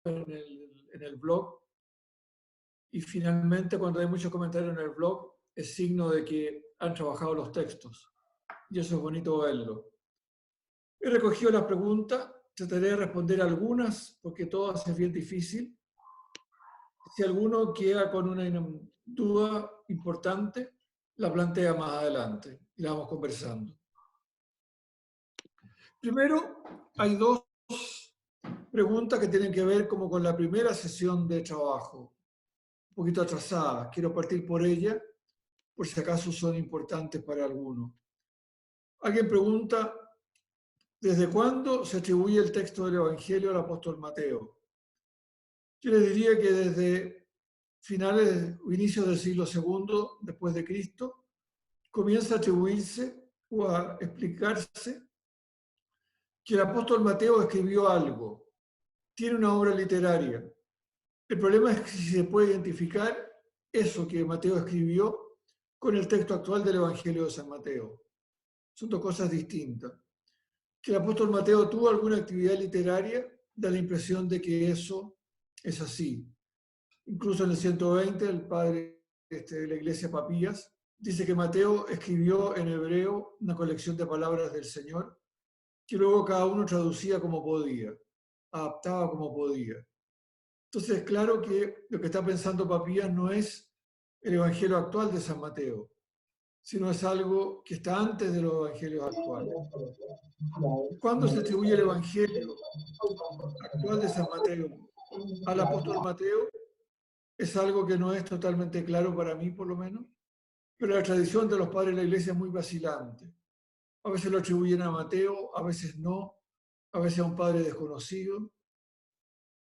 en el blog. Y finalmente, cuando hay muchos comentarios en el blog, es signo de que han trabajado los textos. Y eso es bonito verlo. He recogido las preguntas, trataré de responder algunas, porque todas es bien difícil. Si alguno queda con una duda importante, la plantea más adelante y la vamos conversando. Primero, hay dos preguntas que tienen que ver como con la primera sesión de trabajo, un poquito atrasadas. Quiero partir por ella, por si acaso son importantes para alguno. Alguien pregunta, ¿desde cuándo se atribuye el texto del Evangelio al apóstol Mateo? Yo les diría que desde finales o inicios del siglo II después de Cristo comienza a atribuirse o a explicarse que el apóstol Mateo escribió algo, tiene una obra literaria. El problema es que si se puede identificar eso que Mateo escribió con el texto actual del Evangelio de San Mateo. Son dos cosas distintas. Que el apóstol Mateo tuvo alguna actividad literaria da la impresión de que eso es así. Incluso en el 120, el padre de la iglesia Papías dice que Mateo escribió en hebreo una colección de palabras del Señor que luego cada uno traducía como podía, adaptaba como podía. Entonces, claro que lo que está pensando Papías no es el evangelio actual de San Mateo, sino es algo que está antes de los evangelios actuales. ¿Cuándo se atribuye el evangelio actual de San Mateo al apóstol Mateo? Es algo que no es totalmente claro para mí, por lo menos, pero la tradición de los padres de la iglesia es muy vacilante. A veces lo atribuyen a Mateo, a veces no, a veces a un padre desconocido.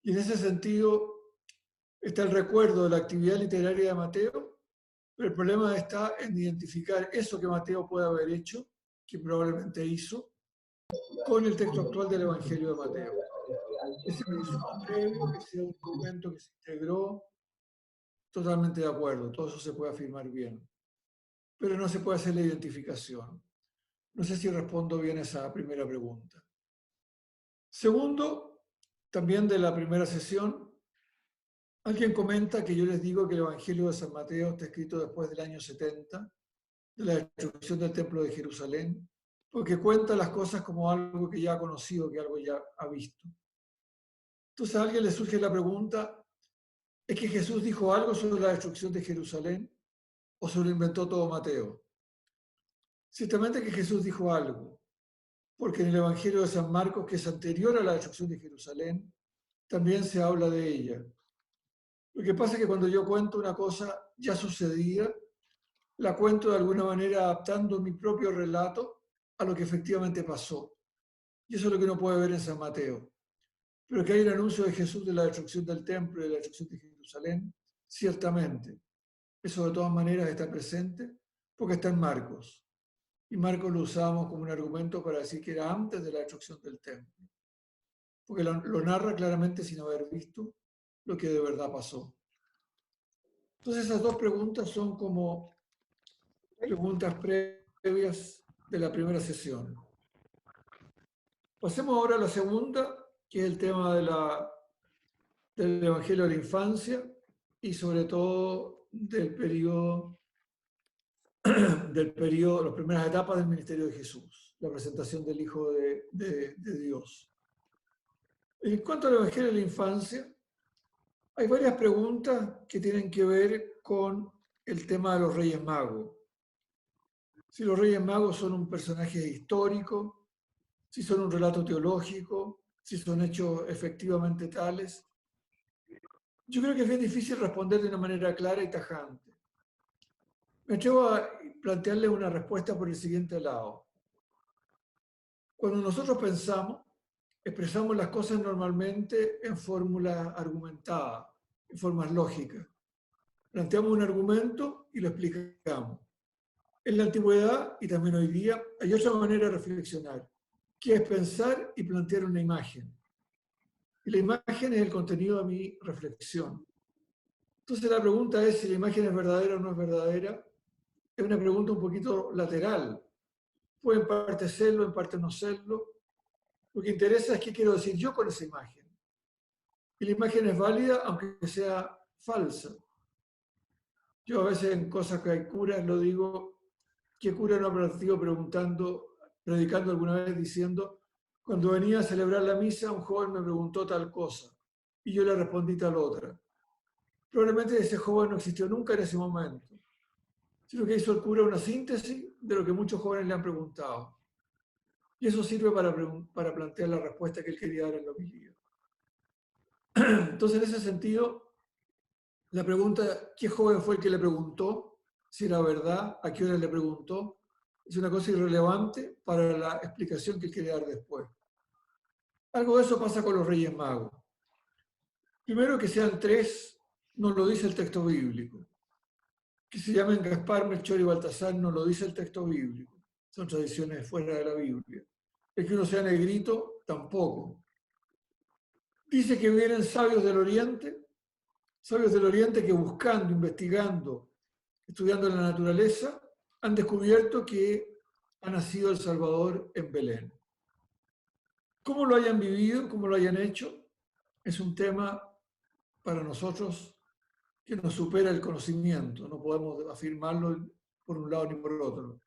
Y en ese sentido está el recuerdo de la actividad literaria de Mateo, pero el problema está en identificar eso que Mateo puede haber hecho, que probablemente hizo, con el texto actual del Evangelio de Mateo. Ese es un insumo previo, que sea un documento que se integró, totalmente de acuerdo, todo eso se puede afirmar bien, pero no se puede hacer la identificación. No sé si respondo bien a esa primera pregunta. Segundo, también de la primera sesión, alguien comenta que yo les digo que el Evangelio de San Mateo está escrito después del año 70, de la destrucción del Templo de Jerusalén, porque cuenta las cosas como algo que ya ha conocido, que algo ya ha visto. Entonces a alguien le surge la pregunta, ¿es que Jesús dijo algo sobre la destrucción de Jerusalén o se lo inventó todo Mateo? Ciertamente que Jesús dijo algo, porque en el Evangelio de San Marcos, que es anterior a la destrucción de Jerusalén, también se habla de ella. Lo que pasa es que cuando yo cuento una cosa ya sucedida, la cuento de alguna manera adaptando mi propio relato a lo que efectivamente pasó. Y eso es lo que uno puede ver en San Mateo. Pero que hay un anuncio de Jesús de la destrucción del templo y de la destrucción de Jerusalén, ciertamente. Eso de todas maneras está presente porque está en Marcos. Y Marcos lo usamos como un argumento para decir que era antes de la destrucción del templo. Porque lo narra claramente sin haber visto lo que de verdad pasó. Entonces esas dos preguntas son como preguntas previas de la primera sesión. Pasemos ahora a la segunda, que es el tema del Evangelio de la infancia y sobre todo del periodo, las primeras etapas del ministerio de Jesús, la presentación del Hijo de Dios. En cuanto al Evangelio de la infancia, hay varias preguntas que tienen que ver con el tema de los Reyes Magos. Si los Reyes Magos son un personaje histórico, si son un relato teológico, si son hechos efectivamente tales. Yo creo que es bien difícil responder de una manera clara y tajante. Me atrevo a plantearle una respuesta por el siguiente lado. Cuando nosotros pensamos, expresamos las cosas normalmente en fórmulas argumentadas, en formas lógicas. Planteamos un argumento y lo explicamos. En la antigüedad y también hoy día hay otra manera de reflexionar, que es pensar y plantear una imagen. Y la imagen es el contenido de mi reflexión. Entonces la pregunta es si la imagen es verdadera o no es verdadera. Es una pregunta un poquito lateral. Puede en parte serlo, en parte no serlo. Lo que interesa es qué quiero decir yo con esa imagen. Y la imagen es válida aunque sea falsa. Yo a veces en cosas que hay curas lo digo, ¿qué cura no habrá sido predicando alguna vez diciendo, cuando venía a celebrar la misa un joven me preguntó tal cosa y yo le respondí tal otra? Probablemente ese joven no existió nunca en ese momento, sino que hizo el cura una síntesis de lo que muchos jóvenes le han preguntado. Y eso sirve para plantear la respuesta que él quería dar en la homilía. Entonces, en ese sentido, la pregunta, ¿qué joven fue el que le preguntó si era verdad? ¿A qué hora le preguntó? Es una cosa irrelevante para la explicación que él quiere dar después. Algo de eso pasa con los Reyes Magos. Primero, que sean tres, no lo dice el texto bíblico. Que se llamen Gaspar, Melchor y Baltasar, no lo dice el texto bíblico. Son tradiciones fuera de la Biblia. El que uno sea negrito, tampoco. Dice que vienen sabios del Oriente que buscando, investigando, estudiando la naturaleza, han descubierto que ha nacido el Salvador en Belén. ¿Cómo lo hayan vivido, cómo lo hayan hecho? Es un tema para nosotros que nos supera el conocimiento. No podemos afirmarlo por un lado ni por otro.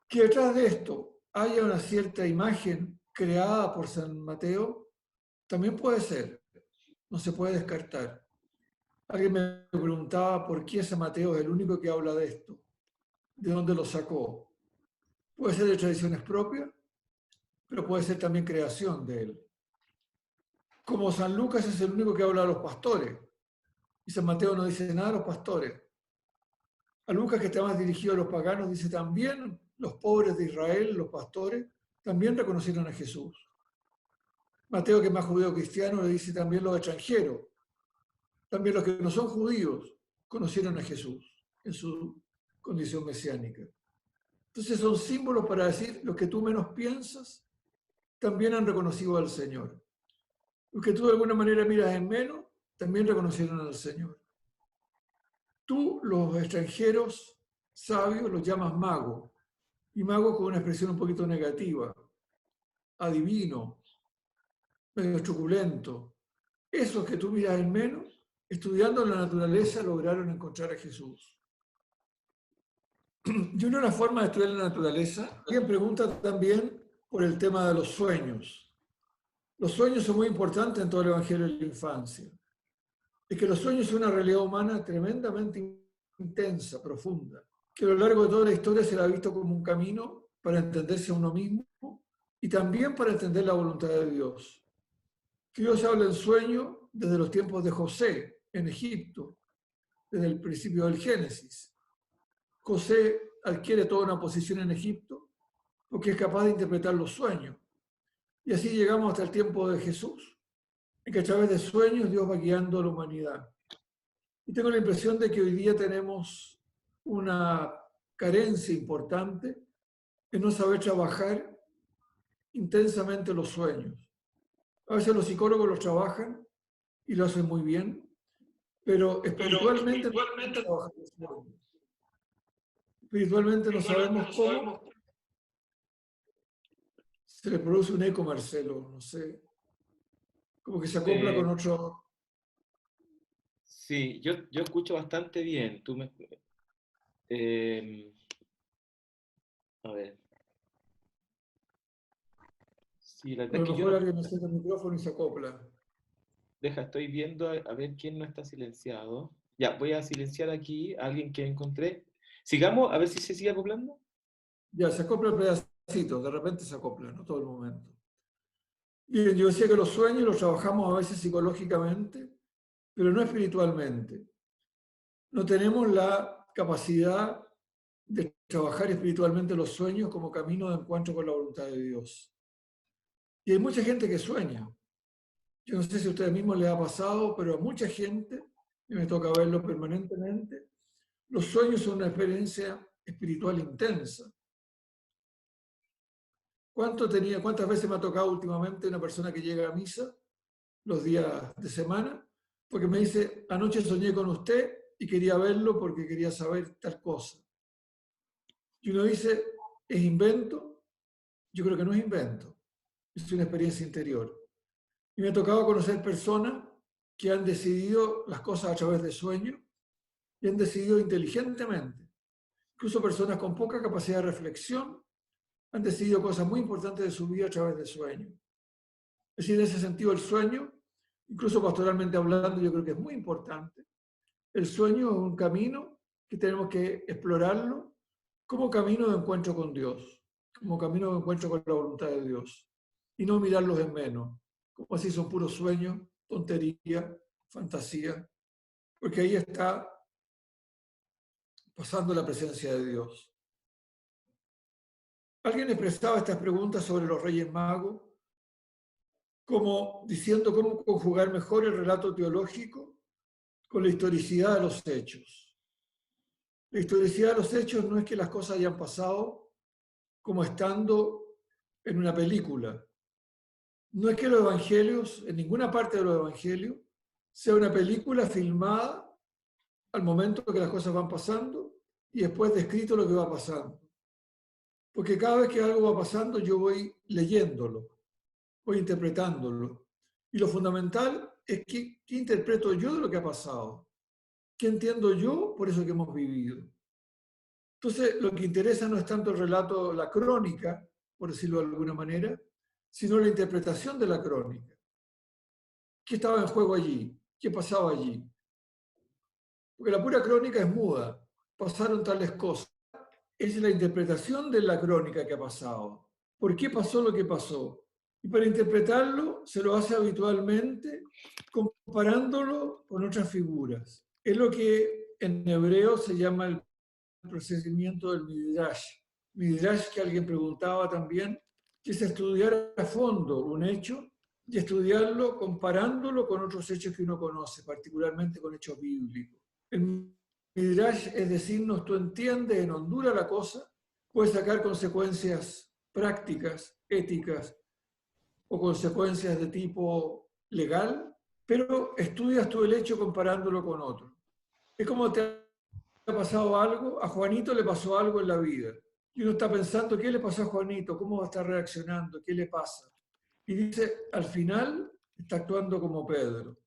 Que detrás de esto haya una cierta imagen creada por San Mateo, también puede ser, no se puede descartar. Alguien me preguntaba por qué San Mateo es el único que habla de esto, de dónde lo sacó. Puede ser de tradiciones propias, pero puede ser también creación de él. Como San Lucas es el único que habla de los pastores, y San Mateo no dice nada de los pastores. A Lucas, que está más dirigido a los paganos, dice también los pobres de Israel, los pastores, también reconocieron a Jesús. Mateo, que es más judío cristiano, le dice también los extranjeros, también los que no son judíos, conocieron a Jesús en su condición mesiánica. Entonces son símbolos para decir, los que tú menos piensas, también han reconocido al Señor. Los que tú de alguna manera miras en menos, también reconocieron al Señor. Tú, los extranjeros sabios, los llamas magos, y magos con una expresión un poquito negativa, adivino, medio truculento. Esos que tú miras en menos, estudiando la naturaleza, lograron encontrar a Jesús. Y una de las formas de estudiar la naturaleza, alguien pregunta también por el tema de los sueños. Los sueños son muy importantes en todo el Evangelio de la infancia. Es que los sueños son una realidad humana tremendamente intensa, profunda, que a lo largo de toda la historia se la ha visto como un camino para entenderse a uno mismo y también para entender la voluntad de Dios. Que Dios habla en sueño desde los tiempos de José en Egipto, desde el principio del Génesis. José adquiere toda una posición en Egipto porque es capaz de interpretar los sueños. Y así llegamos hasta el tiempo de Jesús, en que a través de sueños Dios va guiando a la humanidad. Y tengo la impresión de que hoy día tenemos una carencia importante en no saber trabajar intensamente los sueños. A veces los psicólogos los trabajan y lo hacen muy bien, pero espiritualmente no trabajan los sueños. Espiritualmente no sabemos cómo. Se le produce un eco, Marcelo, no sé, como que se acopla con otro. Sí, yo escucho bastante bien. Eh, a ver. Sí, la A verdad lo es que yo mejor no. alguien acerca el micrófono y se acopla. Estoy viendo a ver quién no está silenciado. Ya, voy a silenciar aquí a alguien que encontré. Sigamos, a ver si se sigue acoplando. Ya, se acopla el pedacito, de repente se acopla, no todo el momento. Bien, yo decía que los sueños los trabajamos a veces psicológicamente, pero no espiritualmente. No tenemos la capacidad de trabajar espiritualmente los sueños como camino de encuentro con la voluntad de Dios. Y hay mucha gente que sueña. Yo no sé si a ustedes mismos les ha pasado, pero a mucha gente, y me toca verlo permanentemente, los sueños son una experiencia espiritual intensa. ¿Cuántas veces me ha tocado últimamente una persona que llega a misa los días de semana? Porque me dice, anoche soñé con usted y quería verlo porque quería saber tal cosa. Y uno dice, ¿es invento? Yo creo que no es invento, es una experiencia interior. Y me ha tocado conocer personas que han decidido las cosas a través de sueños y han decidido inteligentemente. Incluso personas con poca capacidad de reflexión han decidido cosas muy importantes de su vida a través de sueños. Es decir, en ese sentido el sueño, incluso pastoralmente hablando, yo creo que es muy importante. El sueño es un camino que tenemos que explorarlo como camino de encuentro con Dios, como camino de encuentro con la voluntad de Dios, y no mirarlos en menos, como si son puros sueños, tontería, fantasía, porque ahí está pasando la presencia de Dios. Alguien expresaba estas preguntas sobre los Reyes Magos, como diciendo cómo conjugar mejor el relato teológico con la historicidad de los hechos. La historicidad de los hechos no es que las cosas hayan pasado como estando en una película. No es que los evangelios, en ninguna parte de los evangelios, sea una película filmada al momento que las cosas van pasando y después descrito lo que va pasando. Porque cada vez que algo va pasando yo voy leyéndolo, voy interpretándolo. Y lo fundamental es qué interpreto yo de lo que ha pasado, qué entiendo yo por eso que hemos vivido. Entonces, lo que interesa no es tanto el relato, la crónica, por decirlo de alguna manera, sino la interpretación de la crónica. ¿Qué estaba en juego allí? ¿Qué pasaba allí? Porque la pura crónica es muda, pasaron tales cosas. Es la interpretación de la crónica que ha pasado. ¿Por qué pasó lo que pasó? Y para interpretarlo se lo hace habitualmente comparándolo con otras figuras. Es lo que en hebreo se llama el procedimiento del Midrash. Midrash, que alguien preguntaba también, que es estudiar a fondo un hecho y estudiarlo comparándolo con otros hechos que uno conoce, particularmente con hechos bíblicos. El Midrash es decirnos, tú entiendes en Honduras la cosa, puedes sacar consecuencias prácticas, éticas o consecuencias de tipo legal, pero estudias tú el hecho comparándolo con otro. Es como te ha pasado algo, a Juanito le pasó algo en la vida. Y uno está pensando, ¿qué le pasó a Juanito? ¿Cómo va a estar reaccionando? ¿Qué le pasa? Y dice, al final está actuando como Pedro.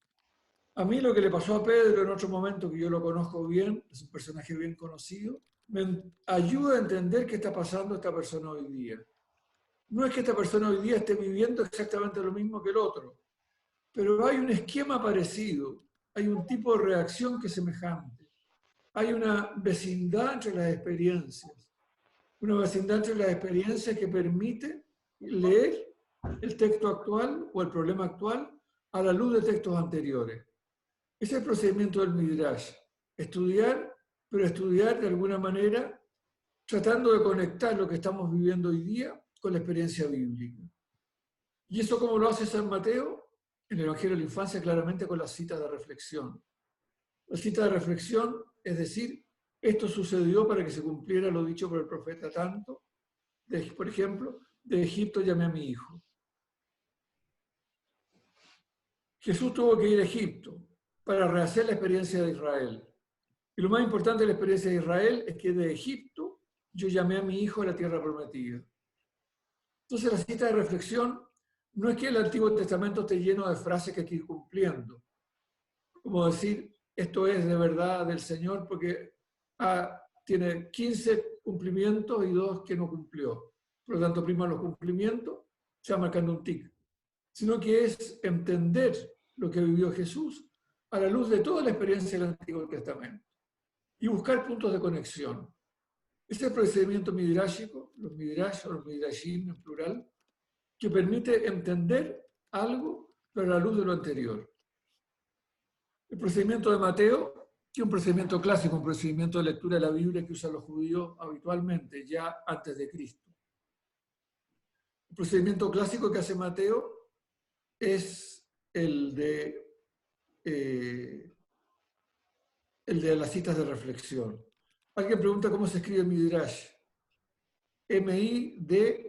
A mí lo que le pasó a Pedro en otro momento, que yo lo conozco bien, es un personaje bien conocido, me ayuda a entender qué está pasando esta persona hoy día. No es que esta persona hoy día esté viviendo exactamente lo mismo que el otro, pero hay un esquema parecido, hay un tipo de reacción que es semejante. Hay una vecindad entre las experiencias, una vecindad entre las experiencias que permite leer el texto actual o el problema actual a la luz de textos anteriores. Ese es el procedimiento del Midrash. Estudiar, pero estudiar de alguna manera tratando de conectar lo que estamos viviendo hoy día con la experiencia bíblica. ¿Y eso cómo lo hace San Mateo? En el Evangelio de la Infancia, claramente con las citas de reflexión. La cita de reflexión, es decir, esto sucedió para que se cumpliera lo dicho por el profeta tanto, por ejemplo, de Egipto llamé a mi hijo. Jesús tuvo que ir a Egipto para rehacer la experiencia de Israel. Y lo más importante de la experiencia de Israel es que de Egipto yo llamé a mi hijo a la tierra prometida. Entonces la cita de reflexión no es que el Antiguo Testamento esté lleno de frases que hay que ir cumpliendo. Como decir, esto es de verdad del Señor porque tiene 15 cumplimientos y 2 que no cumplió. Por lo tanto, prima los cumplimientos, se va marcando un tic. Sino que es entender lo que vivió Jesús a la luz de toda la experiencia del Antiguo Testamento y buscar puntos de conexión. Ese es el procedimiento midrashico, los midrash o los midrashim en plural, que permite entender algo pero a la luz de lo anterior. El procedimiento de Mateo, que es un procedimiento clásico, un procedimiento de lectura de la Biblia que usan los judíos habitualmente, ya antes de Cristo. El procedimiento clásico que hace Mateo es el de las citas de reflexión. Alguien pregunta cómo se escribe Midrash. M-I-D-R-A-S-H.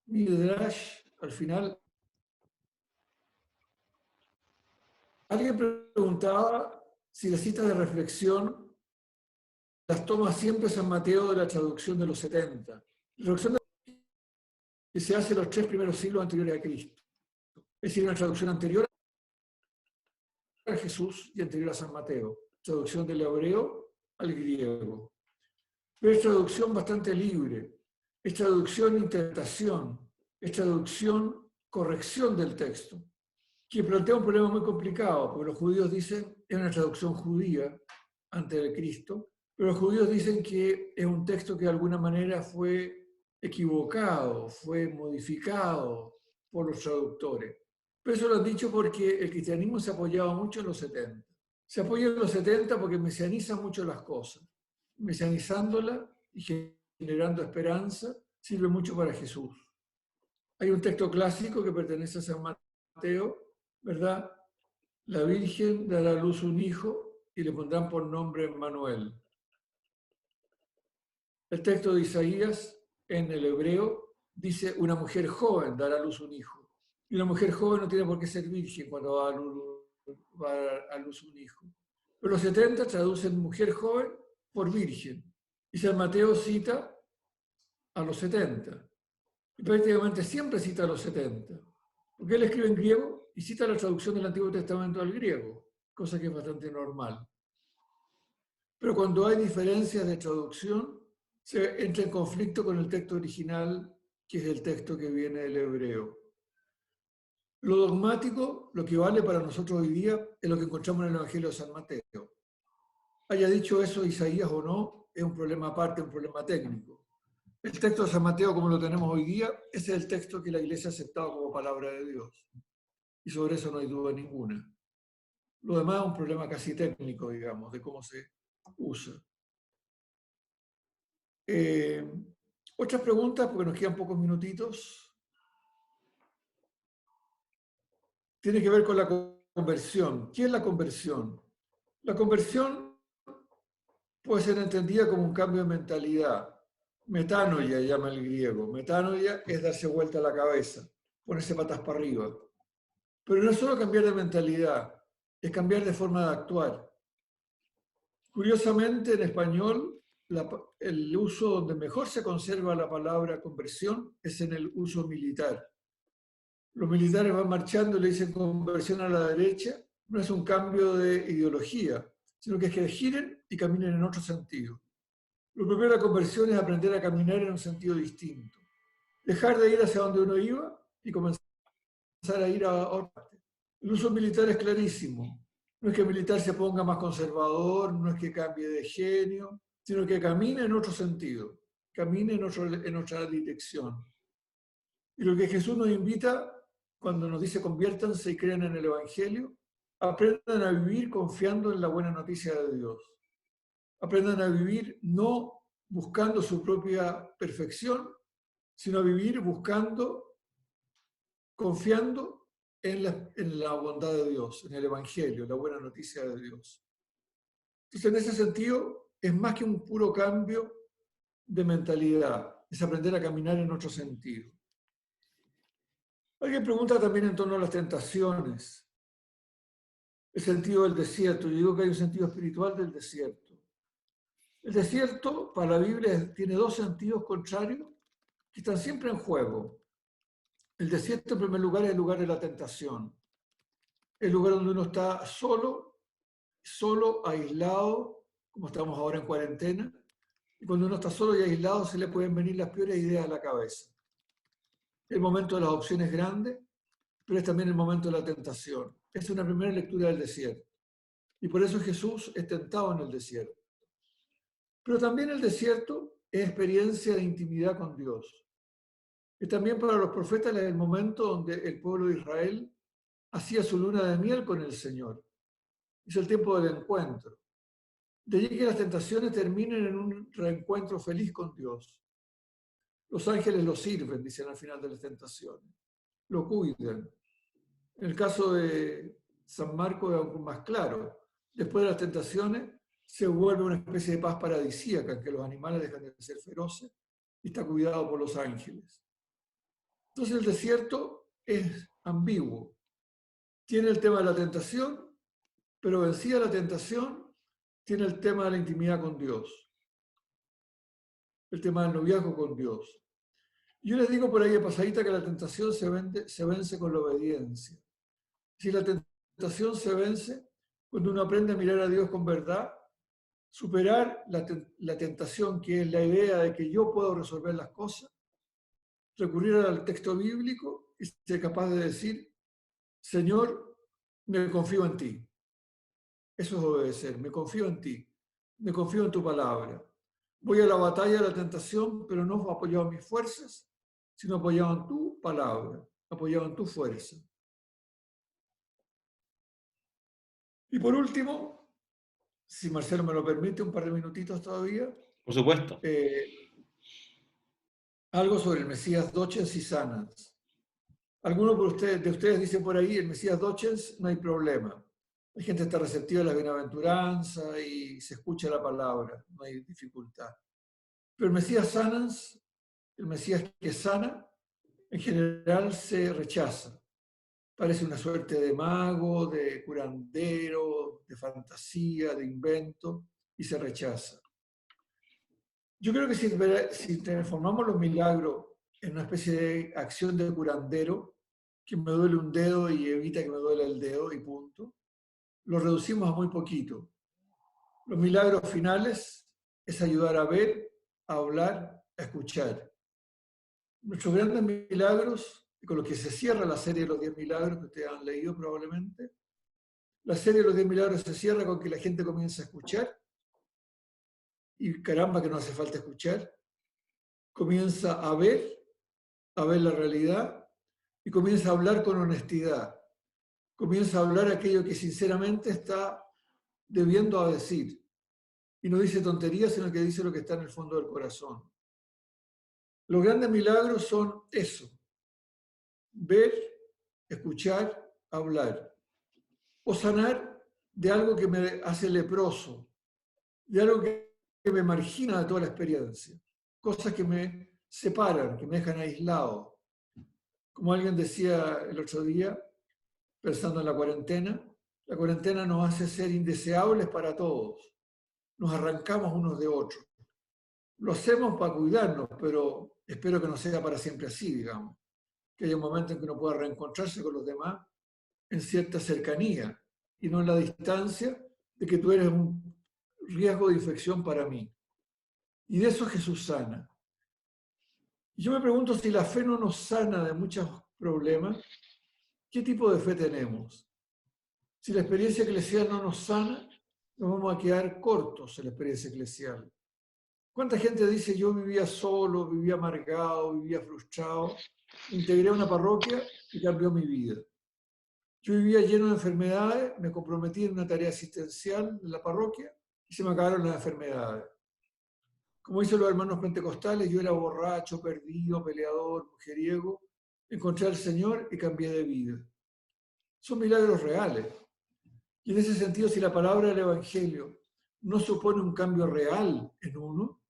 Midrash, al final. Alguien preguntaba si las citas de reflexión las toma siempre San Mateo de la traducción de los 70. La traducción de que se hace en los 3 primeros siglos anteriores a Cristo. Es decir, una traducción anterior a Jesús y anterior a San Mateo. Traducción del hebreo al griego. Pero es traducción bastante libre. Es traducción interpretación. Es traducción corrección del texto, que plantea un problema muy complicado, porque los judíos dicen que es una traducción judía antes de Cristo, pero los judíos dicen que es un texto que de alguna manera fue equivocado, fue modificado por los traductores. Pero eso lo han dicho porque el cristianismo se apoyaba mucho en los 70. Se apoya en los 70 porque mesianiza mucho las cosas. Mesianizándolas y generando esperanza sirve mucho para Jesús. Hay un texto clásico que pertenece a San Mateo, ¿verdad? La Virgen dará a luz un hijo y le pondrán por nombre Emmanuel. El texto de Isaías en el hebreo dice una mujer joven dará a luz un hijo. Y una mujer joven no tiene por qué ser virgen cuando va a dar a luz un hijo. Pero los 70 traducen mujer joven por virgen. Y San Mateo cita a los 70. Y prácticamente siempre cita a los 70. Porque él escribe en griego y cita la traducción del Antiguo Testamento al griego, cosa que es bastante normal. Pero cuando hay diferencias de traducción, se entra en conflicto con el texto original, que es el texto que viene del hebreo. Lo dogmático, lo que vale para nosotros hoy día, es lo que encontramos en el Evangelio de San Mateo. Haya dicho eso Isaías o no, es un problema aparte, un problema técnico. El texto de San Mateo, como lo tenemos hoy día, ese es el texto que la Iglesia ha aceptado como palabra de Dios. Y sobre eso no hay duda ninguna. Lo demás es un problema casi técnico, digamos, de cómo se usa. Otras preguntas, porque nos quedan pocos minutitos. Tiene que ver con la conversión. ¿Qué es la conversión? La conversión puede ser entendida como un cambio de mentalidad. Metanoia llama el griego. Metanoia es darse vuelta a la cabeza, ponerse patas para arriba. Pero no es solo cambiar de mentalidad, es cambiar de forma de actuar. Curiosamente, en español, el uso donde mejor se conserva la palabra conversión es en el uso militar. Los militares van marchando y le dicen conversión a la derecha. No es un cambio de ideología, sino que es que giren y caminen en otro sentido. Lo primero de la conversión es aprender a caminar en un sentido distinto. Dejar de ir hacia donde uno iba y comenzar a ir a otra parte. El uso militar es clarísimo. No es que el militar se ponga más conservador, no es que cambie de genio, sino que camine en otro sentido, camine en otra dirección. Y lo que Jesús nos invita cuando nos dice conviértanse y crean en el Evangelio, aprendan a vivir confiando en la buena noticia de Dios. Aprendan a vivir no buscando su propia perfección, sino a vivir buscando, confiando en la bondad de Dios, en el Evangelio, la buena noticia de Dios. Entonces, en ese sentido, es más que un puro cambio de mentalidad, es aprender a caminar en otro sentido. Alguien pregunta también en torno a las tentaciones, el sentido del desierto. Yo digo que hay un sentido espiritual del desierto. El desierto, para la Biblia, tiene dos sentidos contrarios que están siempre en juego. El desierto, en primer lugar, es el lugar de la tentación. El lugar donde uno está solo, aislado, como estamos ahora en cuarentena. Y cuando uno está solo y aislado, se le pueden venir las peores ideas a la cabeza. El momento de las opciones grandes, pero es también el momento de la tentación. Es una primera lectura del desierto. Y por eso Jesús es tentado en el desierto. Pero también el desierto es experiencia de intimidad con Dios. Es también para los profetas el momento donde el pueblo de Israel hacía su luna de miel con el Señor. Es el tiempo del encuentro. De allí que las tentaciones terminen en un reencuentro feliz con Dios. Los ángeles lo sirven, dicen al final de las tentaciones. Lo cuidan. En el caso de San Marcos es aún más claro. Después de las tentaciones se vuelve una especie de paz paradisíaca en que los animales dejan de ser feroces y está cuidado por los ángeles. Entonces el desierto es ambiguo. Tiene el tema de la tentación, pero vencida la tentación, tiene el tema de la intimidad con Dios. El tema del noviazgo con Dios. Yo les digo por ahí de pasadita que la tentación se vence con la obediencia. Si la tentación se vence cuando uno aprende a mirar a Dios con verdad, superar la tentación, que es la idea de que yo puedo resolver las cosas, recurrir al texto bíblico y ser capaz de decir, Señor, me confío en ti. Eso es obedecer, me confío en ti, me confío en tu palabra. Voy a la batalla de la tentación, pero no apoyado en mis fuerzas, sino apoyado en tu palabra, apoyado en tu fuerza. Y por último, si Marcelo me lo permite, un par de minutitos todavía. Por supuesto. Algo sobre el Mesías Docens y Sanans. Algunos de ustedes dicen por ahí, el Mesías Docens, no hay problema. La gente está receptiva a la bienaventuranza y se escucha la palabra, no hay dificultad. Pero el Mesías Sanans, el Mesías que sana, en general se rechaza. Parece una suerte de mago, de curandero, de fantasía, de invento, y se rechaza. Yo creo que si transformamos los milagros en una especie de acción de curandero, que me duele un dedo y evita que me duele el dedo y punto, lo reducimos a muy poquito. Los milagros finales es ayudar a ver, a hablar, a escuchar. Nuestros grandes milagros, y con los que se cierra la serie de los 10 milagros que ustedes han leído probablemente, la serie de los 10 milagros se cierra con que la gente comienza a escuchar, y caramba que no hace falta escuchar, comienza a ver la realidad y comienza a hablar con honestidad. Comienza a hablar aquello que sinceramente está debiendo a decir. Y no dice tonterías, sino que dice lo que está en el fondo del corazón. Los grandes milagros son eso: ver, escuchar, hablar. O sanar de algo que me hace leproso, de algo que me margina de toda la experiencia. Cosas que me separan, que me dejan aislado. Como alguien decía el otro día, pensando en la cuarentena nos hace ser indeseables para todos. Nos arrancamos unos de otros. Lo hacemos para cuidarnos, pero espero que no sea para siempre así, digamos. Que haya un momento en que uno pueda reencontrarse con los demás en cierta cercanía y no en la distancia de que tú eres un riesgo de infección para mí. Y de eso Jesús sana. Y yo me pregunto, si la fe no nos sana de muchos problemas, ¿qué tipo de fe tenemos? Si la experiencia eclesial no nos sana, nos vamos a quedar cortos en la experiencia eclesial. ¿Cuánta gente dice, yo vivía solo, vivía amargado, vivía frustrado, integré a una parroquia y cambió mi vida? Yo vivía lleno de enfermedades, me comprometí en una tarea asistencial en la parroquia y se me acabaron las enfermedades. Como dicen los hermanos pentecostales, yo era borracho, perdido, peleador, mujeriego, encontré al Señor y cambié de vida. Son milagros reales. Y en ese sentido, si la palabra del Evangelio no supone un cambio real en uno,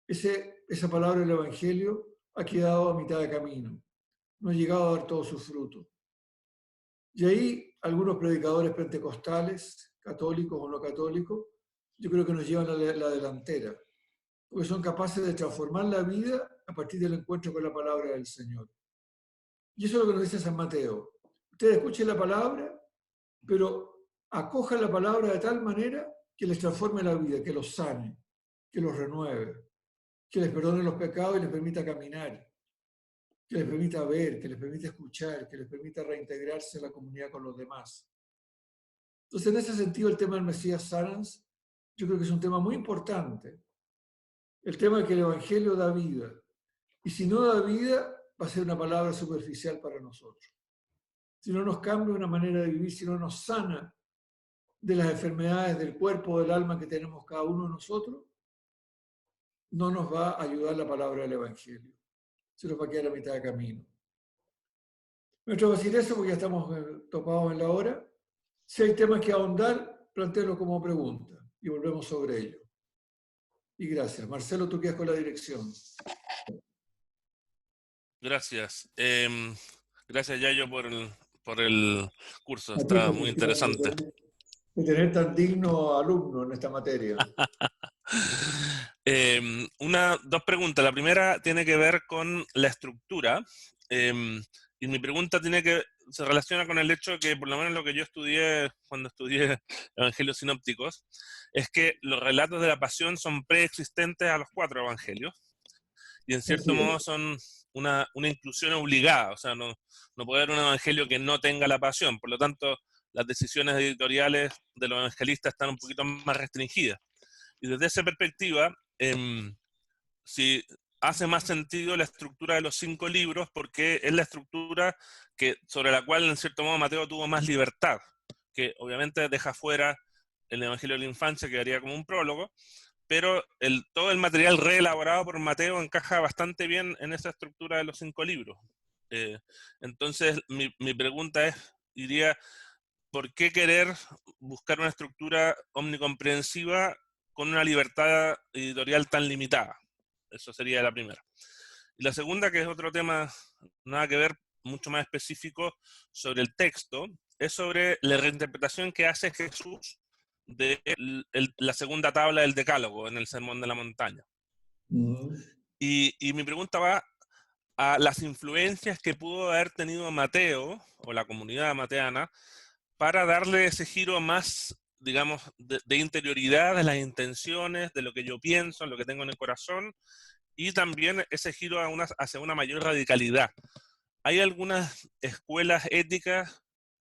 esa palabra del Evangelio ha quedado a mitad de camino, no ha llegado a dar todo su fruto. Y ahí algunos predicadores pentecostales, católicos o no católicos, yo creo que nos llevan a la delantera, porque son capaces de transformar la vida a partir del encuentro con la palabra del Señor. Y eso es lo que nos dice San Mateo. Ustedes escuchen la palabra, pero acojan la palabra de tal manera que les transforme la vida, que los sane, que los renueve, que les perdone los pecados y les permita caminar, que les permita ver, que les permita escuchar, que les permita reintegrarse en la comunidad con los demás. Entonces, en ese sentido, el tema del Mesías Sanans, yo creo que es un tema muy importante. El tema de que el Evangelio da vida. Y si no da vida, va a ser una palabra superficial para nosotros. Si no nos cambia una manera de vivir, si no nos sana de las enfermedades del cuerpo o del alma que tenemos cada uno de nosotros, no nos va a ayudar la palabra del Evangelio. Se nos va a quedar a mitad de camino. Me atrevo a decir eso porque ya estamos topados en la hora. Si hay temas que ahondar, plantéenlo como pregunta y volvemos sobre ello. Y gracias. Marcelo, tú quedas con la dirección. Gracias. Gracias, Yayo, por el curso. A ti Está por muy interesante. de tener tan digno alumno en esta materia. Dos preguntas. La primera tiene que ver con la estructura. Y mi pregunta se relaciona con el hecho que, por lo menos lo que yo estudié cuando estudié Evangelios Sinópticos, es que los relatos de la pasión son preexistentes a los 4 evangelios. Y en cierto Así modo es. son una inclusión obligada. O sea, no puede haber un evangelio que no tenga la pasión. Por lo tanto, las decisiones editoriales de los evangelistas están un poquito más restringidas. Y desde esa perspectiva, si hace más sentido la estructura de los 5 libros, porque es la estructura sobre la cual, en cierto modo, Mateo tuvo más libertad, que obviamente deja fuera el Evangelio de la Infancia, que quedaría como un prólogo, pero todo el material reelaborado por Mateo encaja bastante bien en esa estructura de los 5 libros. Entonces, mi pregunta iría, ¿por qué querer buscar una estructura omnicomprensiva con una libertad editorial tan limitada? Eso sería la primera. Y la segunda, que es otro tema nada que ver, mucho más específico sobre el texto, es sobre la reinterpretación que hace Jesús de la segunda tabla del Decálogo en el Sermón de la Montaña. Ujú. Y mi pregunta va a las influencias que pudo haber tenido Mateo o la comunidad mateana para darle ese giro más, digamos, de interioridad, de las intenciones, de lo que yo pienso, lo que tengo en el corazón, y también ese giro hacia una mayor radicalidad. ¿Hay algunas escuelas éticas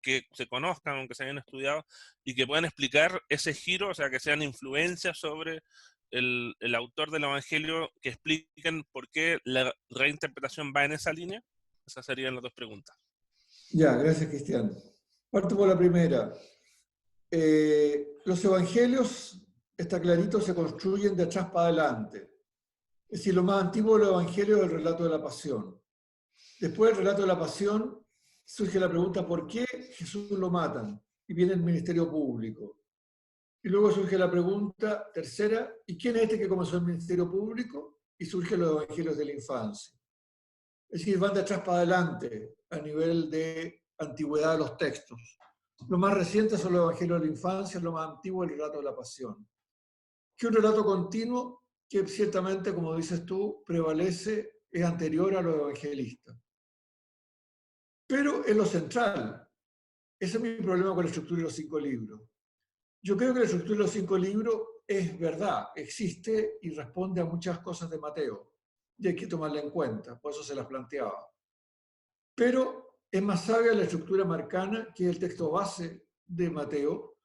que se conozcan, aunque se hayan estudiado, y que puedan explicar ese giro, o sea, que sean influencias sobre el autor del Evangelio, que expliquen por qué la reinterpretación va en esa línea? Esas serían las dos preguntas. Ya, gracias, Cristian. Parto por la primera. Los evangelios, está clarito, se construyen de atrás para adelante. Es decir, lo más antiguo de los evangelios es el relato de la pasión. Después del relato de la pasión surge la pregunta ¿por qué Jesús lo matan? Y viene el ministerio público. Y luego surge la pregunta tercera, ¿y quién es este que comenzó el ministerio público? Y surgen los evangelios de la infancia. Es decir, van de atrás para adelante a nivel de antigüedad de los textos. Lo más reciente son los evangelios de la infancia, lo más antiguo el relato de la pasión. Que un relato continuo que ciertamente, como dices tú, prevalece, es anterior a los evangelistas. Pero es lo central. Ese es mi problema con la estructura de los 5 libros. Yo creo que la estructura de los 5 libros es verdad, existe y responde a muchas cosas de Mateo. Y hay que tomarla en cuenta, por eso se las planteaba. Pero es más sabia la estructura marcana, que es el texto base de Mateo,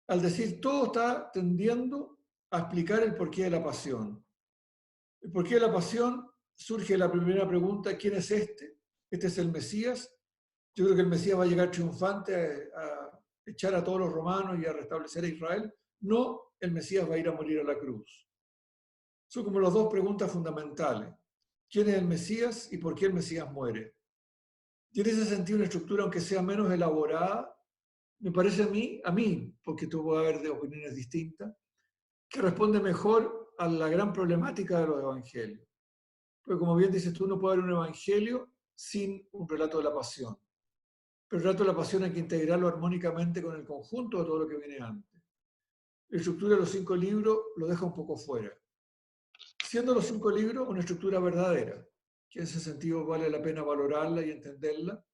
al decir todo está tendiendo a explicar el porqué de la pasión. El porqué de la pasión surge la primera pregunta, ¿quién es este? ¿Este es el Mesías? Yo creo que el Mesías va a llegar triunfante a echar a todos los romanos y a restablecer a Israel. No, el Mesías va a ir a morir a la cruz. Son como las dos preguntas fundamentales. ¿Quién es el Mesías y por qué el Mesías muere? Y en ese sentido, una estructura, aunque sea menos elaborada, me parece a mí, porque tú puedes haber de opiniones distintas, que responde mejor a la gran problemática de los evangelios. Porque como bien dices tú, no puede haber un evangelio sin un relato de la pasión. Pero el relato de la pasión hay que integrarlo armónicamente con el conjunto de todo lo que viene antes. La estructura de los 5 libros lo deja un poco fuera. Siendo los 5 libros una estructura verdadera, que en ese sentido vale la pena valorarla y entenderla.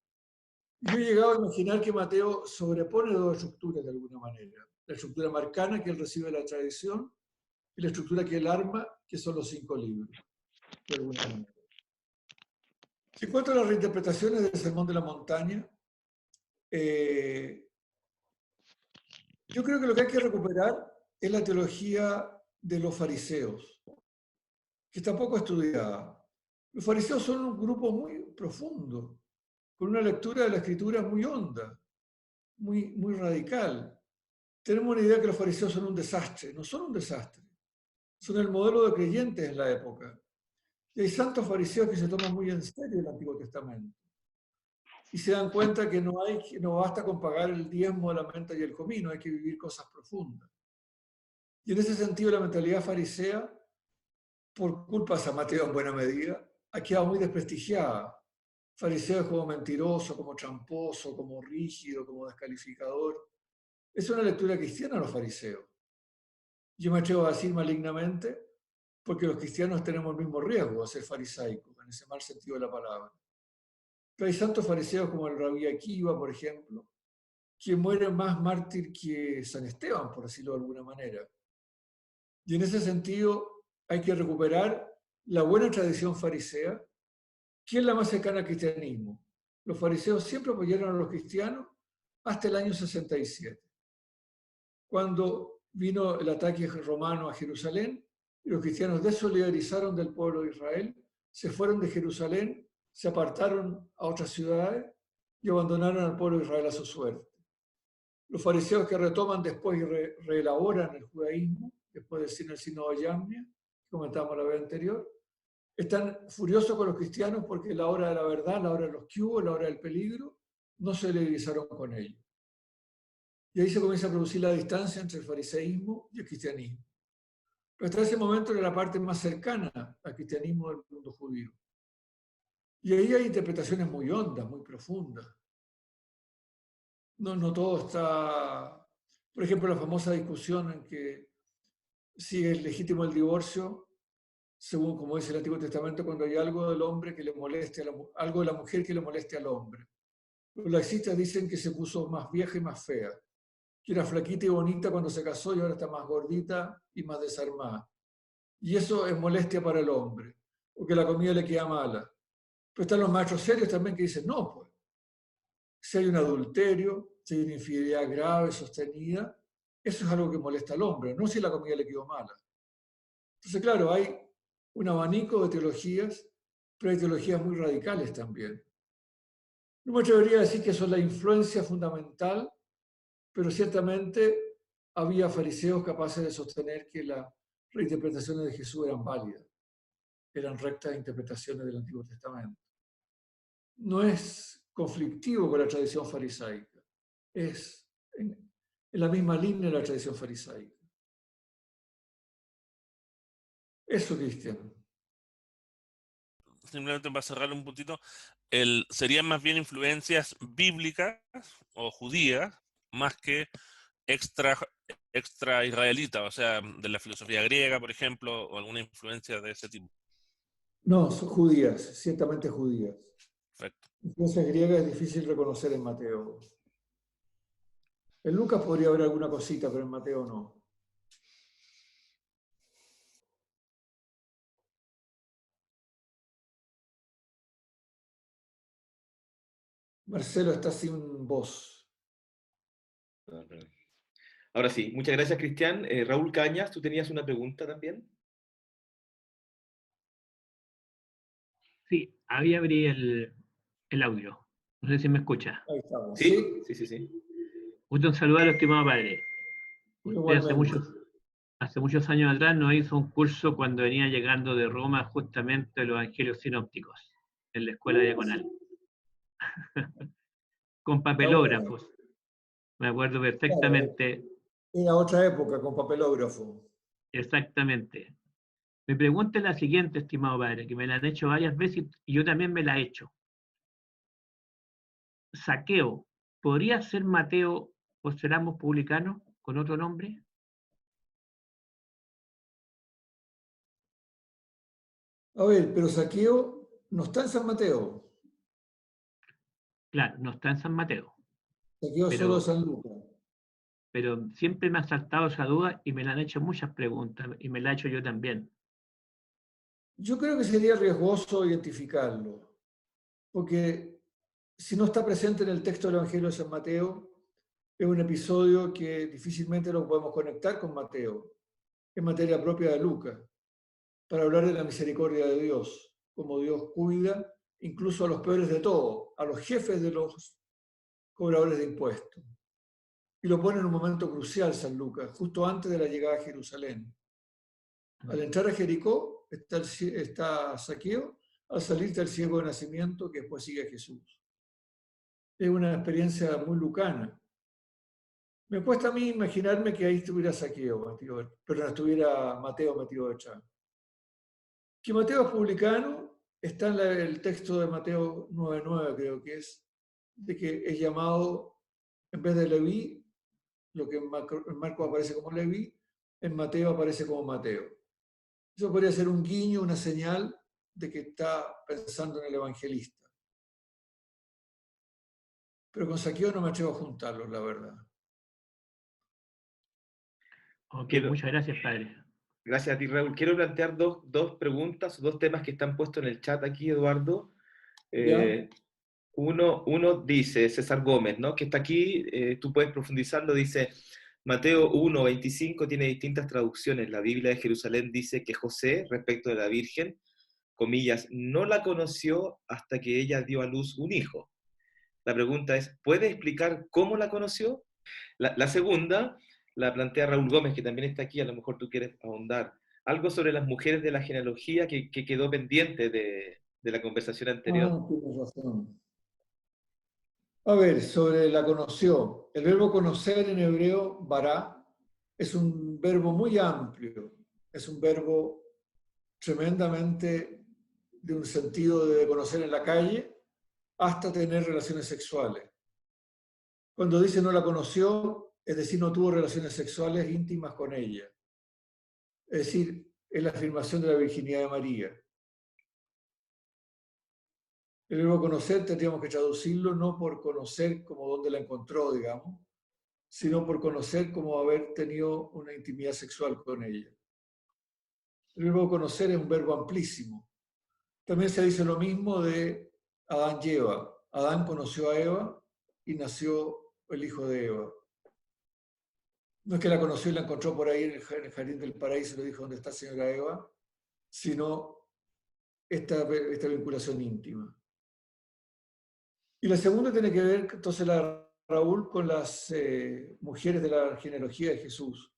Yo he llegado a imaginar que Mateo sobrepone dos estructuras de alguna manera. La estructura marcana que él recibe de la tradición y la estructura que él arma, que son los 5 libros, de alguna manera. En cuanto a las reinterpretaciones del Sermón de la Montaña, yo creo que lo que hay que recuperar es la teología de los fariseos, que está poco estudiada. Los fariseos son un grupo muy profundo, con una lectura de la escritura muy honda, muy radical. Tenemos una idea que los fariseos son un desastre. No son un desastre. Son el modelo de creyentes en la época. Y hay santos fariseos que se toman muy en serio el Antiguo Testamento. Y se dan cuenta que no basta con pagar el diezmo de la menta y el comino, hay que vivir cosas profundas. Y en ese sentido la mentalidad farisea, por culpa de San Mateo en buena medida, ha quedado muy desprestigiada. Fariseo es como mentiroso, como tramposo, como rígido, como descalificador. Es una lectura cristiana los fariseos. Yo me atrevo a decir malignamente porque los cristianos tenemos el mismo riesgo de ser farisaicos, en ese mal sentido de la palabra. Pero hay santos fariseos como el Rabí Akiva, por ejemplo, que muere más mártir que San Esteban, por decirlo de alguna manera. Y en ese sentido hay que recuperar la buena tradición farisea, que es la más cercana al cristianismo. Los fariseos siempre apoyaron a los cristianos hasta el año 67, cuando vino el ataque romano a Jerusalén y los cristianos desolidarizaron del pueblo de Israel, se fueron de Jerusalén, se apartaron a otras ciudades y abandonaron al pueblo de Israel a su suerte. Los fariseos que retoman después y reelaboran el judaísmo, después del sínodo de Yamnia, que comentábamos la vez anterior, están furiosos con los cristianos porque la hora de la verdad, la hora de los que hubo, la hora del peligro, no se solidarizaron con ellos. Y ahí se comienza a producir la distancia entre el fariseísmo y el cristianismo. Pero hasta ese momento era la parte más cercana al cristianismo del mundo judío. Y ahí hay interpretaciones muy hondas, muy profundas. No todo está... Por ejemplo, la famosa discusión en que si es legítimo el divorcio, según como dice el Antiguo Testamento, cuando hay algo del hombre que le moleste, algo de la mujer que le moleste al hombre. Los laxistas dicen que se puso más vieja y más fea, que era flaquita y bonita cuando se casó y ahora está más gordita y más desarmada. Y eso es molestia para el hombre, o que la comida le queda mala. Pero están los maestros serios también que dicen, no, pues, si hay un adulterio, si hay una infidelidad grave, sostenida, eso es algo que molesta al hombre, no si la comida le quedó mala. Entonces, claro, hay un abanico de teologías, pero hay teologías muy radicales también. No me atrevería a decir que eso es la influencia fundamental, pero ciertamente había fariseos capaces de sostener que las reinterpretaciones de Jesús eran válidas, eran rectas interpretaciones del Antiguo Testamento. No es conflictivo con la tradición farisaica, es en la misma línea de la tradición farisaica. Eso, Cristian. Simplemente para cerrar un puntito, serían más bien influencias bíblicas o judías, más que extra israelita, o sea, de la filosofía griega, por ejemplo, o alguna influencia de ese tipo. No, son judías, ciertamente judías. Perfecto. Influencias griegas es difícil reconocer en Mateo. En Lucas podría haber alguna cosita, pero en Mateo no. Marcelo está sin voz. Ahora sí, muchas gracias, Cristian. Raúl Cañas, tú tenías una pregunta también. Sí, ahí abrí el audio. No sé si me escucha. Ahí estamos. Sí, sí, sí, sí. Un saludo, estimado padre. Usted Igualmente. hace muchos años atrás nos hizo un curso cuando venía llegando de Roma justamente los evangelios sinópticos en la escuela diaconal. Con papelógrafos. Me acuerdo perfectamente. Era otra época con papelógrafo. Exactamente. Mi pregunta es la siguiente, estimado padre, que me la han hecho varias veces y yo también me la he hecho. Zaqueo, ¿podría ser Mateo o seramos publicanos con otro nombre? A ver, pero Zaqueo no está en San Mateo. Claro, no está en San Mateo, Zaqueo es solo de San Lucas. pero siempre me ha saltado esa duda y me la han hecho muchas preguntas y me la he hecho yo también. Yo creo que sería riesgoso identificarlo, porque si no está presente en el texto del Evangelio de San Mateo, es un episodio que difícilmente lo podemos conectar con Mateo, en materia propia de Lucas, para hablar de la misericordia de Dios, como Dios cuida incluso a los peores de todos, a los jefes de los cobradores de impuestos. Y lo pone en un momento crucial San Lucas, justo antes de la llegada a Jerusalén. Al entrar a Jericó está Zaqueo, al salir está el ciego de nacimiento que después sigue a Jesús. Es una experiencia muy lucana. Me cuesta a mí imaginarme que ahí estuviera Zaqueo, pero no estuviera Mateo metido detrás. Que Mateo es publicano, está en el texto de Mateo 9:9, creo que es, de que es llamado, en vez de Leví, lo que en Marcos aparece como Leví, en Mateo aparece como Mateo. Eso podría ser un guiño, una señal de que está pensando en el evangelista. Pero con Zaqueo no me atrevo a juntarlos, la verdad. Ok, Bueno, muchas gracias, padre. gracias a ti, Raúl. Quiero plantear dos preguntas, dos temas que están puestos en el chat aquí, Eduardo. ¿Ya? Uno dice, César Gómez, ¿no? Que está aquí, tú puedes profundizarlo, dice, Mateo 1:25 tiene distintas traducciones. La Biblia de Jerusalén dice que José, respecto de la Virgen, comillas, no la conoció hasta que ella dio a luz un hijo. La pregunta es, ¿puede explicar cómo la conoció? La segunda la plantea Raúl Gómez, que también está aquí, a lo mejor tú quieres ahondar. Algo sobre las mujeres de la genealogía que quedó pendiente de la conversación anterior. Tienes razón. A ver, sobre la conoció. El verbo conocer en hebreo, bará, es un verbo muy amplio. Es un verbo tremendamente de un sentido de conocer en la calle hasta tener relaciones sexuales. Cuando dice no la conoció, es decir, no tuvo relaciones sexuales íntimas con ella. Es decir, es la afirmación de la virginidad de María. El verbo conocer tendríamos que traducirlo no por conocer como dónde la encontró, digamos, sino por conocer como haber tenido una intimidad sexual con ella. El verbo conocer es un verbo amplísimo. También se dice lo mismo de Adán y Eva. Adán conoció a Eva y nació el hijo de Eva. No es que la conoció y la encontró por ahí en el jardín del paraíso y le dijo, ¿dónde está señora Eva? Sino esta vinculación íntima. Y la segunda tiene que ver, entonces, Raúl, con las mujeres de la genealogía de Jesús.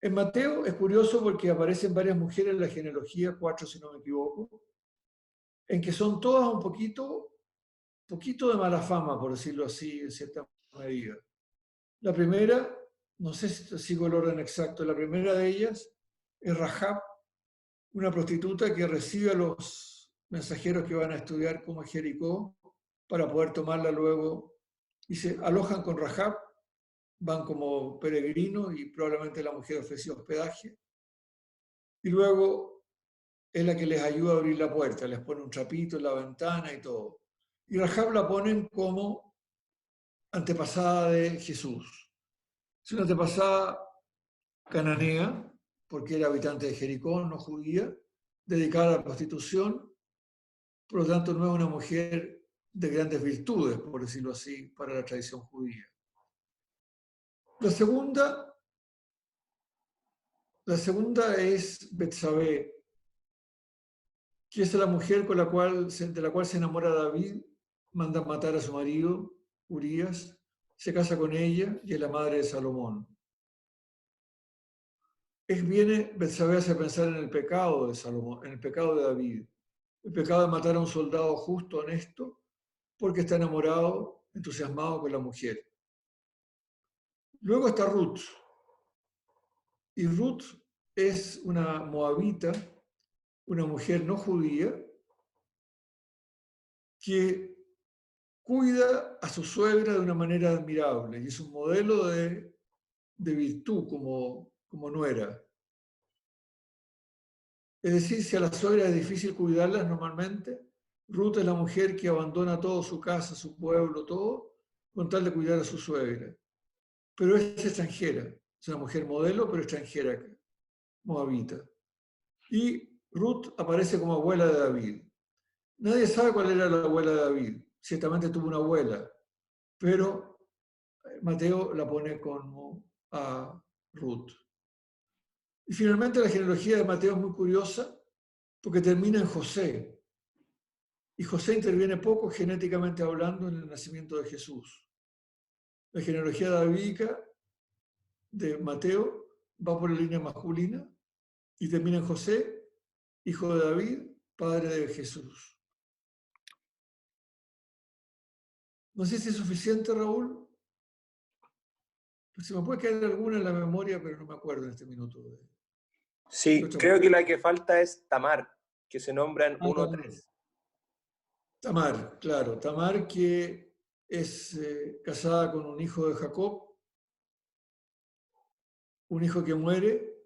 En Mateo es curioso porque aparecen varias mujeres en la genealogía, 4 si no me equivoco, en que son todas un poquito de mala fama, por decirlo así, en cierta medida. La primera, no sé si sigo el orden exacto, la primera de ellas es Rahab, una prostituta que recibe a los mensajeros que van a estudiar cómo es Jericó para poder tomarla luego. Y se alojan con Rahab, van como peregrinos y probablemente la mujer ofreció hospedaje. Y luego es la que les ayuda a abrir la puerta, les pone un trapito en la ventana y todo. Y Rahab la ponen como antepasada de Jesús. Es una antepasada cananea, porque era habitante de Jericó, no judía, dedicada a la prostitución, por lo tanto no es una mujer de grandes virtudes, por decirlo así, para la tradición judía. La segunda es Betsabé, que es la mujer de la cual se enamora David, manda matar a su marido, Urías, se casa con ella y es la madre de Salomón. Viene Betsabé hace pensar en el pecado de Salomón, en el pecado de David, el pecado de matar a un soldado justo, honesto, porque está enamorado, entusiasmado con la mujer. Luego está Ruth, y Ruth es una moabita, una mujer no judía, que cuida a su suegra de una manera admirable y es un modelo de virtud como nuera. Es decir, si a la suegra es difícil cuidarlas normalmente, Ruth es la mujer que abandona todo, su casa, su pueblo, todo, con tal de cuidar a su suegra. Pero es extranjera, es una mujer modelo, pero extranjera, moabita. Y Ruth aparece como abuela de David. Nadie sabe cuál era la abuela de David. Ciertamente tuvo una abuela, pero Mateo la pone como a Ruth. Y finalmente la genealogía de Mateo es muy curiosa porque termina en José. Y José interviene poco genéticamente hablando en el nacimiento de Jesús. La genealogía davídica de Mateo va por la línea masculina y termina en José, hijo de David, padre de Jesús. No sé si es suficiente, Raúl. Se me puede quedar alguna en la memoria, pero no me acuerdo en este minuto. Sí, creo que la que falta es Tamar, que se nombra en 1:3. Tamar, claro. Tamar, que es casada con un hijo de Jacob, un hijo que muere,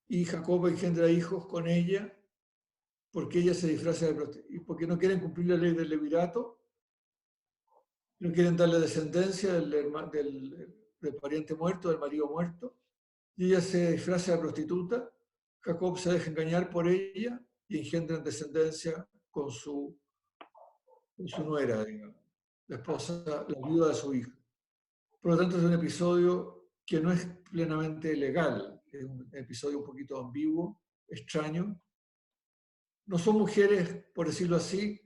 y Jacob engendra hijos con ella, porque ella se disfraza de prostituta, y porque no quieren cumplir la ley del levirato, no quieren darle descendencia del pariente muerto, del marido muerto, y ella se disfraza de prostituta, Jacob se deja engañar por ella y engendran descendencia con su nuera, digamos, la esposa, la viuda de su hijo. Por lo tanto, es un episodio que no es plenamente legal, es un episodio un poquito ambiguo, extraño. No son mujeres, por decirlo así,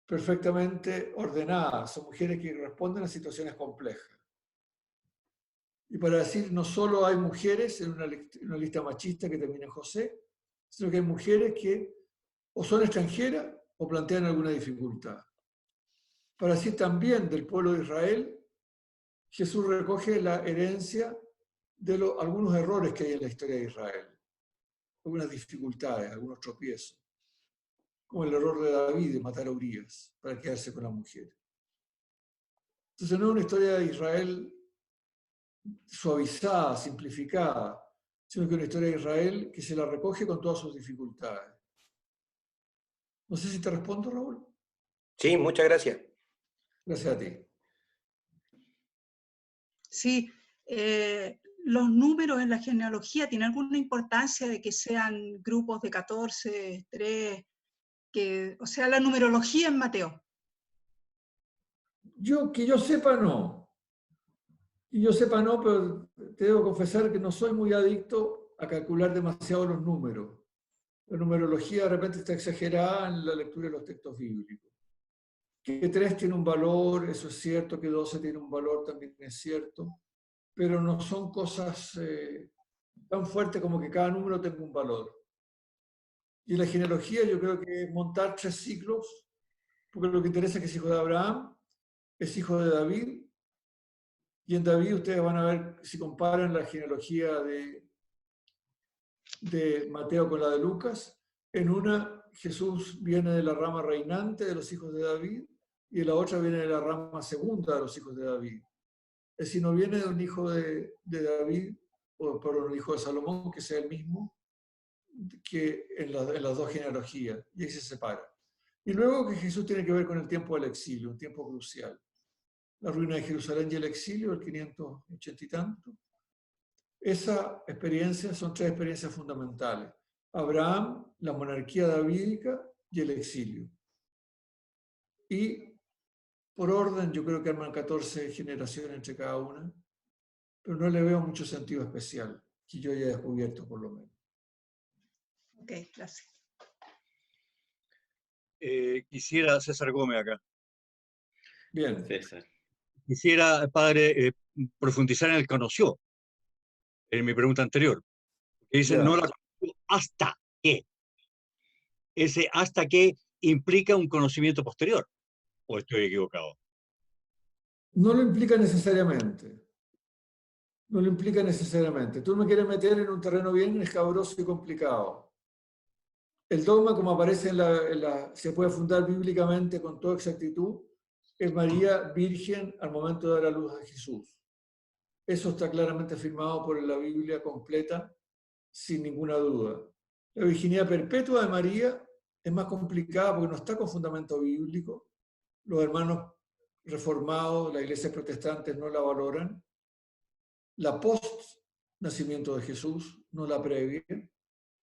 perfectamente ordenadas, son mujeres que responden a situaciones complejas. Y para decir, no solo hay mujeres en una lista machista que termina en José, sino que hay mujeres que o son extranjeras o plantean alguna dificultad. Para decir también del pueblo de Israel, Jesús recoge la herencia de algunos errores que hay en la historia de Israel, algunas dificultades, algunos tropiezos, como el error de David de matar a Urías para quedarse con la mujer. Entonces no es una historia de Israel suavizada, simplificada, sino que es una historia de Israel que se la recoge con todas sus dificultades. No sé si te respondo, Raúl. Sí, muchas gracias. Gracias a ti. Sí, los números en la genealogía tienen alguna importancia de que sean grupos de 14, 3, o sea, la numerología en Mateo. Que yo sepa, no. Y yo sepa, no, pero te debo confesar que no soy muy adicto a calcular demasiado los números. La numerología de repente está exagerada en la lectura de los textos bíblicos. Que 3 tiene un valor, eso es cierto, que 12 tiene un valor, también es cierto, pero no son cosas tan fuertes como que cada número tenga un valor. Y en la genealogía yo creo que montar 3 ciclos, porque lo que interesa es que es hijo de Abraham, es hijo de David, y en David ustedes van a ver, si comparan la genealogía de Mateo con la de Lucas, en una Jesús viene de la rama reinante de los hijos de David, y en la otra viene de la rama segunda de los hijos de David. Es decir, no viene de un hijo de David, o perdón, un hijo de Salomón, que sea el mismo, que en las dos genealogías, y ahí se separa. Y luego que Jesús tiene que ver con el tiempo del exilio, un tiempo crucial. La ruina de Jerusalén y el exilio, el 580 y tanto. Esa experiencia son 3 experiencias fundamentales. Abraham, la monarquía davídica y el exilio. Y por orden, yo creo que arman 14 generaciones entre cada una, pero no le veo mucho sentido especial, que yo haya descubierto por lo menos. Ok, gracias. Quisiera, César Gómez acá. Bien. César. Quisiera, padre, profundizar en el conoció, en mi pregunta anterior. Que dice, no la conoció hasta que. Ese hasta que implica un conocimiento posterior. ¿O estoy equivocado? No lo implica necesariamente. No lo implica necesariamente. Tú me quieres meter en un terreno bien escabroso y complicado. El dogma, como aparece se puede fundar bíblicamente con toda exactitud, es María virgen al momento de dar a luz a Jesús. Eso está claramente afirmado por la Biblia completa, sin ninguna duda. La virginidad perpetua de María es más complicada porque no está con fundamento bíblico. Los hermanos reformados, las iglesias protestantes no la valoran. La post-nacimiento de Jesús, no la previa.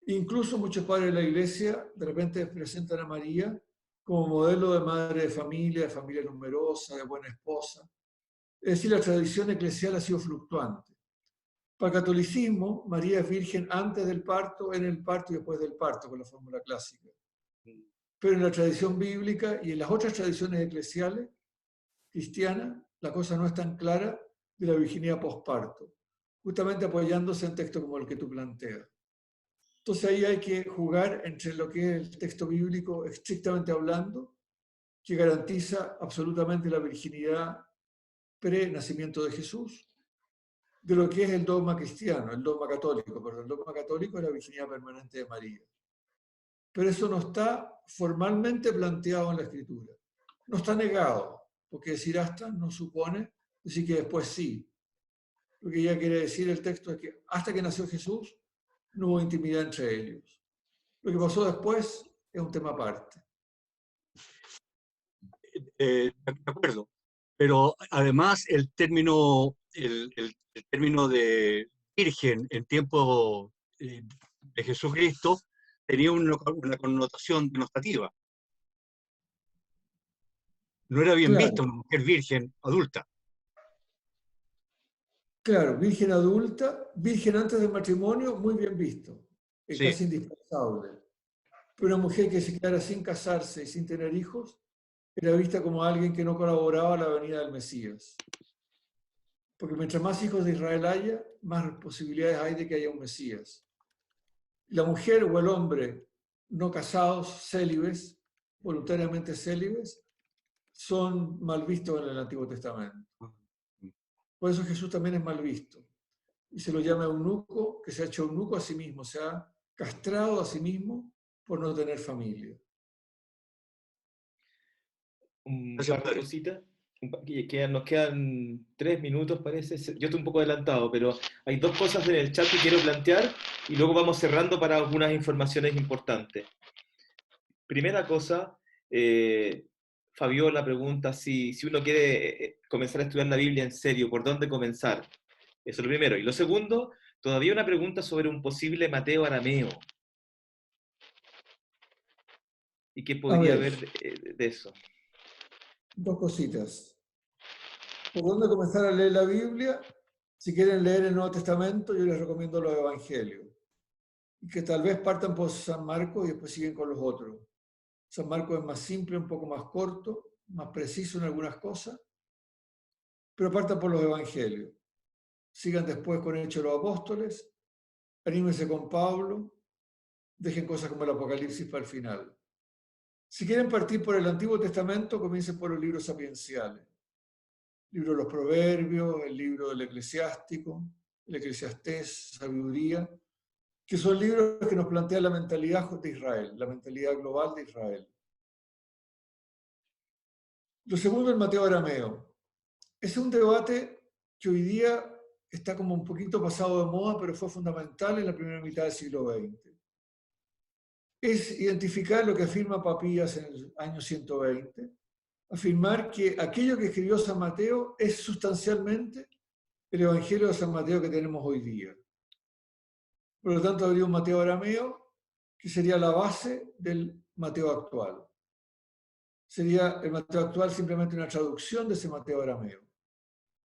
Incluso muchos padres de la iglesia de repente presentan a María como modelo de madre de familia numerosa, de buena esposa. Es decir, la tradición eclesial ha sido fluctuante. Para el catolicismo, María es virgen antes del parto, en el parto y después del parto, con la fórmula clásica. Pero en la tradición bíblica y en las otras tradiciones eclesiales cristianas, la cosa no es tan clara de la virginidad posparto, justamente apoyándose en textos como el que tú planteas. Entonces ahí hay que jugar entre lo que es el texto bíblico estrictamente hablando, que garantiza absolutamente la virginidad pre-nacimiento de Jesús, de lo que es el dogma cristiano, el dogma católico, perdón. El dogma católico es la virginidad permanente de María. Pero eso no está formalmente planteado en la Escritura. No está negado, porque decir hasta no supone decir que después sí. Lo que ya quiere decir el texto es que hasta que nació Jesús, no hubo intimidad entre ellos. Lo que pasó después es un tema aparte. De acuerdo. Pero además el término de virgen en tiempo de Jesucristo tenía una connotación denotativa. No era bien vista una mujer virgen adulta. Claro, virgen adulta, virgen antes del matrimonio, muy bien visto. Es Sí. casi indispensable. Pero una mujer que se quedara sin casarse y sin tener hijos, era vista como alguien que no colaboraba a la venida del Mesías. Porque mientras más hijos de Israel haya, más posibilidades hay de que haya un Mesías. La mujer o el hombre no casados, célibes, voluntariamente célibes, son mal vistos en el Antiguo Testamento. Por eso Jesús también es mal visto. Y se lo llama eunuco, que se ha hecho eunuco a sí mismo, se ha castrado a sí mismo por no tener familia. Un par de cositas. Nos quedan 3 minutos, parece. Yo estoy un poco adelantado, pero hay 2 cosas en el chat que quiero plantear y luego vamos cerrando para algunas informaciones importantes. Primera cosa, Fabiola pregunta si uno quiere comenzar a estudiar la Biblia en serio, ¿por dónde comenzar? Eso es lo primero. Y lo segundo, todavía una pregunta sobre un posible Mateo arameo. ¿Y qué podría haber de eso? 2 cositas. ¿Por dónde comenzar a leer la Biblia? Si quieren leer el Nuevo Testamento, yo les recomiendo los Evangelios. Y que tal vez partan por San Marcos y después siguen con los otros. San Marcos es más simple, un poco más corto, más preciso en algunas cosas, pero partan por los Evangelios. Sigan después con Hechos de los Apóstoles, anímense con Pablo, dejen cosas como el Apocalipsis para el final. Si quieren partir por el Antiguo Testamento, comiencen por los libros sapienciales. El libro de los Proverbios, el libro del Eclesiástico, el Eclesiastés, Sabiduría, que son libros que nos plantean la mentalidad de Israel, la mentalidad global de Israel. Lo segundo, el Mateo arameo. Es un debate que hoy día está como un poquito pasado de moda, pero fue fundamental en la primera mitad del siglo XX. Es identificar lo que afirma Papías en el año 120, afirmar que aquello que escribió San Mateo es sustancialmente el Evangelio de San Mateo que tenemos hoy día. Por lo tanto, habría un Mateo arameo que sería la base del Mateo actual. Sería el Mateo actual simplemente una traducción de ese Mateo arameo.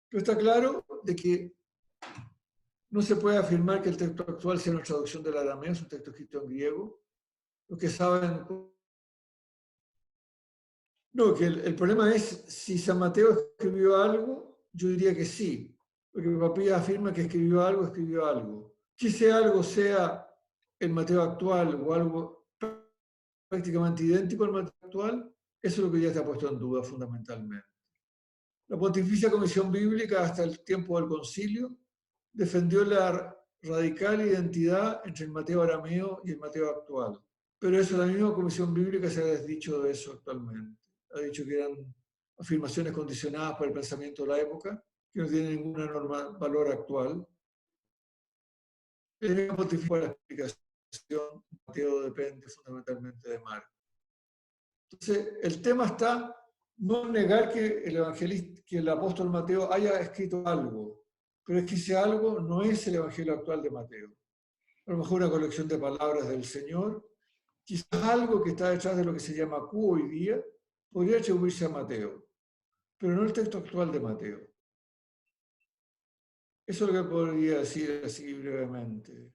Pero está claro de que no se puede afirmar que el texto actual sea una traducción del arameo, es un texto escrito en griego. Los que saben... No, que el problema es si San Mateo escribió algo, yo diría que sí, porque Papías afirma que escribió algo. Que ese algo sea el Mateo actual o algo prácticamente idéntico al Mateo actual, eso es lo que ya está puesto en duda fundamentalmente. La Pontificia Comisión Bíblica, hasta el tiempo del concilio, defendió la radical identidad entre el Mateo arameo y el Mateo actual. Pero eso, la misma Comisión Bíblica se ha desdicho de eso actualmente. Ha dicho que eran afirmaciones condicionadas por el pensamiento de la época, que no tienen ningún valor actual. El mismo Pontificio de la explicación, Mateo depende fundamentalmente de Marcos. Entonces, el tema está no negar que el evangelista, que el apóstol Mateo haya escrito algo, pero es que ese algo no es el evangelio actual de Mateo. A lo mejor una colección de palabras del Señor, quizás algo que está detrás de lo que se llama Q hoy día, podría atribuirse a Mateo, pero no el texto actual de Mateo. Eso es lo que podría decir así brevemente.